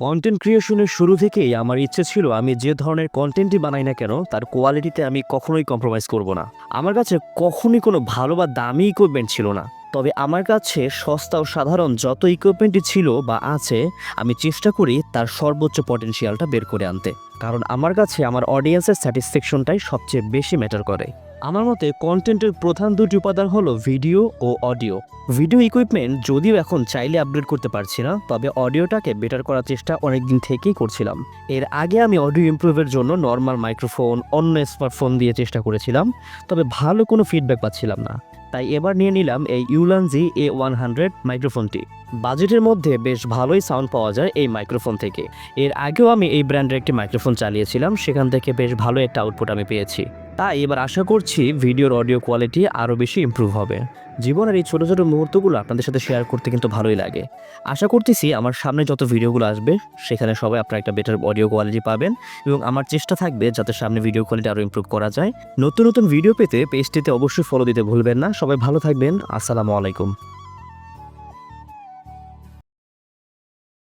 Content ক্রিয়েশনের শুরু থেকেই আমার ইচ্ছে ছিল আমি যে ধরনের কন্টেন্টই বানাই না কেন তার কোয়ালিটিতে আমি কখনোই কম্প্রোমাইজ করব না। আমার কাছে কখনোই কোনো ভালো বা দামি ইকুইপমেন্ট ছিল না, তবে আমার কাছে সস্তা ও সাধারণ যত ইকুইপমেন্টই ছিল বা আছে আমি চেষ্টা করি তার সর্বোচ্চ পটেনশিয়ালটা বের করে আনতে, কারণ আমার কাছে আমার অডিয়েন্সের স্যাটিসফ্যাকশনটাই সবচেয়ে বেশি ম্যাটার করে। আমার মতে কন্টেন্টের প্রধান দুটি উপাদান হলো ভিডিও ও অডিও। ভিডিও ইকুইপমেন্ট যদিও এখন চাইলে আপগ্রেড করতে পারছি না, তবে অডিওটাকে বেটার করার চেষ্টা অনেকদিন থেকেই করছিলাম। এর আগে আমি অডিও ইমপ্রুভের জন্য নর্মাল মাইক্রোফোন, অন্য স্মার্টফোন দিয়ে চেষ্টা করেছিলাম, তবে ভালো কোনো ফিডব্যাক পাচ্ছিলাম না। তাই এবার নিয়ে নিলাম এই ইউলানজি A100 মাইক্রোফোনটি। বাজেটের মধ্যে বেশ ভালোই সাউন্ড পাওয়া যায় এই মাইক্রোফোন থেকে। এর আগেও আমি এই ব্র্যান্ডের একটি মাইক্রোফোন চালিয়েছিলাম, সেখান থেকে বেশ ভালো একটা আউটপুট আমি পেয়েছি। তাই এবার আশা করছি ভিডিওর অডিও কোয়ালিটি আরও বেশি ইমপ্রুভ হবে। জীবনের এই ছোটো ছোটো মুহূর্তগুলো আপনাদের সাথে শেয়ার করতে কিন্তু ভালোই লাগে। আশা করতেছি আমার সামনে যত ভিডিওগুলো আসবে সেখানে সবাই আপনারা একটা বেটার অডিও কোয়ালিটি পাবেন, এবং আমার চেষ্টা থাকবে যাতে সামনে ভিডিও কোয়ালিটি আরও ইমপ্রুভ করা যায়। নতুন নতুন ভিডিও পেতে পেজটিতে অবশ্যই ফলো দিতে ভুলবেন না। সবাই ভালো থাকবেন। আসসালামু আলাইকুম।